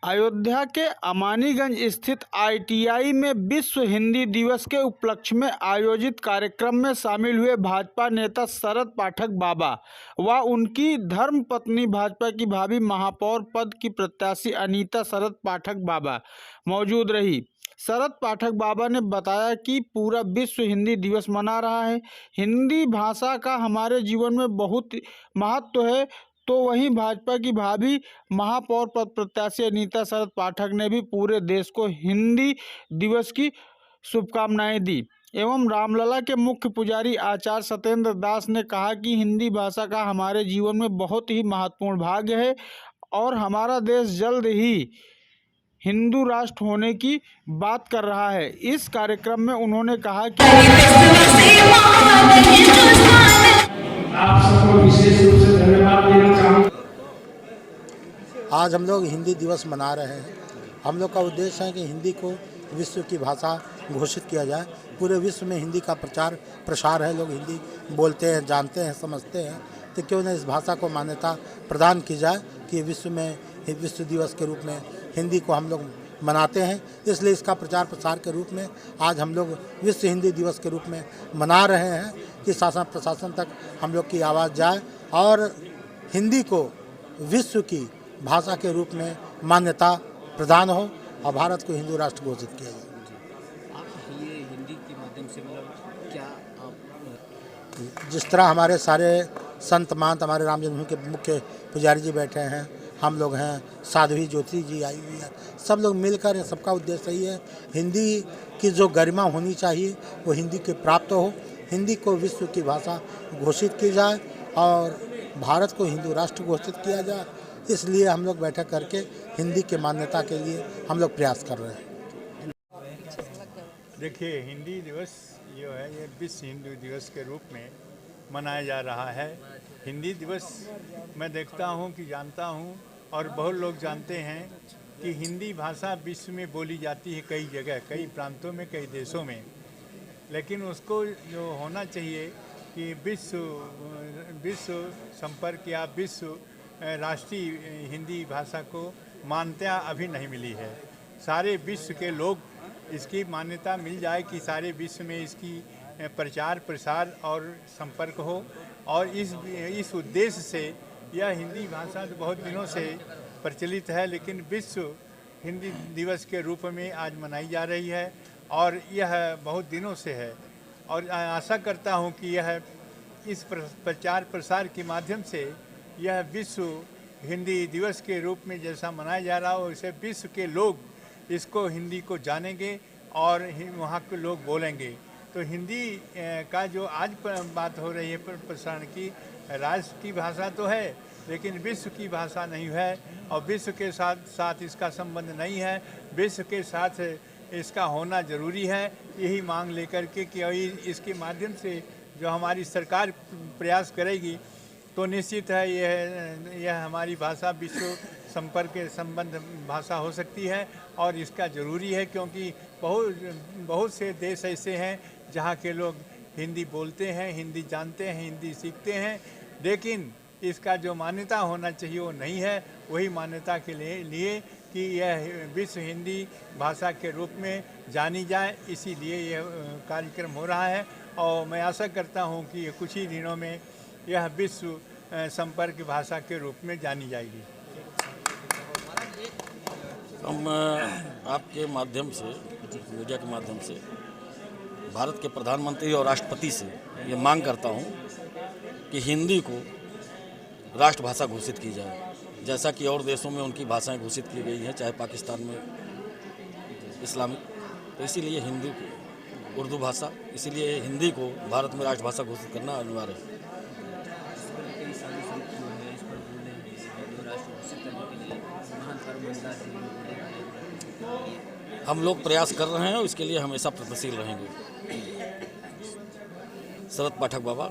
अयोध्या के अमानीगंज स्थित ITI में विश्व हिंदी दिवस के उपलक्ष्य में आयोजित कार्यक्रम में शामिल हुए भाजपा नेता शरद पाठक बाबा व उनकी धर्मपत्नी भाजपा की भावी महापौर पद की प्रत्याशी अनीता शरद पाठक बाबा मौजूद रही। शरद पाठक बाबा ने बताया कि पूरा विश्व हिंदी दिवस मना रहा है। हिंदी भाषा का हमारे जीवन में बहुत महत्व है। तो वहीं भाजपा की भावी महापौर पद प्रत्याशी अनीता शरद पाठक ने भी पूरे देश को हिंदी दिवस की शुभकामनाएं दी। एवं रामलला के मुख्य पुजारी आचार्य सत्येंद्र दास ने कहा कि हिंदी भाषा का हमारे जीवन में बहुत ही महत्वपूर्ण भाग है और हमारा देश जल्द ही हिंदू राष्ट्र होने की बात कर रहा है। इस कार्यक्रम में उन्होंने कहा कि आप सबको विशेष रूप से धन्यवाद देना चाहूँगा। आज हम लोग हिंदी दिवस मना रहे हैं। हम लोग का उद्देश्य है कि हिंदी को विश्व की भाषा घोषित किया जाए। पूरे विश्व में हिंदी का प्रचार प्रसार है, लोग हिंदी बोलते हैं, जानते हैं, समझते हैं, तो क्यों न इस भाषा को मान्यता प्रदान की जाए कि विश्व में विश्व दिवस के रूप में हिंदी को हम लोग मनाते हैं। इसलिए इसका प्रचार प्रसार के रूप में आज हम लोग विश्व हिंदी दिवस के रूप में मना रहे हैं कि शासन प्रशासन तक हम लोग की आवाज़ जाए और हिंदी को विश्व की भाषा के रूप में मान्यता प्रदान हो और भारत को हिंदू राष्ट्र घोषित किया जाए। आप ये हिंदी के माध्यम से मतलब क्या आप जिस तरह हमारे सारे संत महंत हमारे राम जन्मभूमि के मुख्य पुजारी जी बैठे हैं, हम लोग हैं, साध्वी ज्योति जी आई हुई है, सब लोग मिलकर, सबका उद्देश्य यही है हिंदी की जो गरिमा होनी चाहिए वो हिंदी के प्राप्त हो, हिंदी को विश्व की भाषा घोषित की जाए और भारत को हिंदू राष्ट्र घोषित किया जाए। इसलिए हम लोग बैठक करके हिंदी के मान्यता के लिए हम लोग प्रयास कर रहे हैं। देखिए, हिंदी दिवस जो है ये विश्व हिंदी दिवस के रूप में मनाया जा रहा है। हिंदी दिवस मैं देखता हूँ कि जानता हूँ और बहुत लोग जानते हैं कि हिंदी भाषा विश्व में बोली जाती है कई जगह, कई प्रांतों में, कई देशों में, लेकिन उसको जो होना चाहिए कि विश्व संपर्क या विश्व राष्ट्रीय हिंदी भाषा को मान्यता अभी नहीं मिली है। सारे विश्व के लोग इसकी मान्यता मिल जाए कि सारे विश्व में इसकी प्रचार प्रसार और संपर्क हो और इस उद्देश्य से यह हिंदी भाषा तो बहुत दिनों से प्रचलित है, लेकिन विश्व हिंदी दिवस के रूप में आज मनाई जा रही है और यह बहुत दिनों से है और आशा करता हूं कि यह इस प्रचार प्रसार के माध्यम से यह विश्व हिंदी दिवस के रूप में जैसा मनाया जा रहा हो वैसे विश्व के लोग इसको हिंदी को जानेंगे और वहाँ के लोग बोलेंगे। तो हिंदी का जो आज बात हो रही है प्रसारण की, राष्ट्र की भाषा तो है लेकिन विश्व की भाषा नहीं है और विश्व के साथ इसका संबंध नहीं है। विश्व के साथ इसका होना ज़रूरी है। यही मांग लेकर के कि इसके माध्यम से जो हमारी सरकार प्रयास करेगी तो निश्चित है यह हमारी भाषा विश्व संपर्क के संबंध भाषा हो सकती है और इसका ज़रूरी है, क्योंकि बहुत से देश ऐसे हैं जहाँ के लोग हिंदी बोलते हैं, हिंदी जानते हैं, हिंदी सीखते हैं, लेकिन इसका जो मान्यता होना चाहिए वो नहीं है। वही मान्यता के लिए कि यह विश्व हिंदी भाषा के रूप में जानी जाए, इसीलिए यह कार्यक्रम हो रहा है और मैं आशा करता हूँ कि कुछ ही दिनों में यह विश्व संपर्क भाषा के रूप में जानी जाएगी। हम आपके माध्यम से, मीडिया के माध्यम से भारत के प्रधानमंत्री और राष्ट्रपति से ये मांग करता हूँ कि हिंदी को राष्ट्रभाषा घोषित की जाए, जैसा कि और देशों में उनकी भाषाएं घोषित की गई हैं, चाहे पाकिस्तान में इस्लामिक, तो इसीलिए हिंदी को उर्दू भाषा, इसीलिए हिंदी को भारत में राष्ट्रभाषा घोषित करना अनिवार्य है। हम लोग प्रयास कर रहे हैं और इसके लिए हमेशा प्रयत्नशील रहेंगे। शरद पाठक बाबा।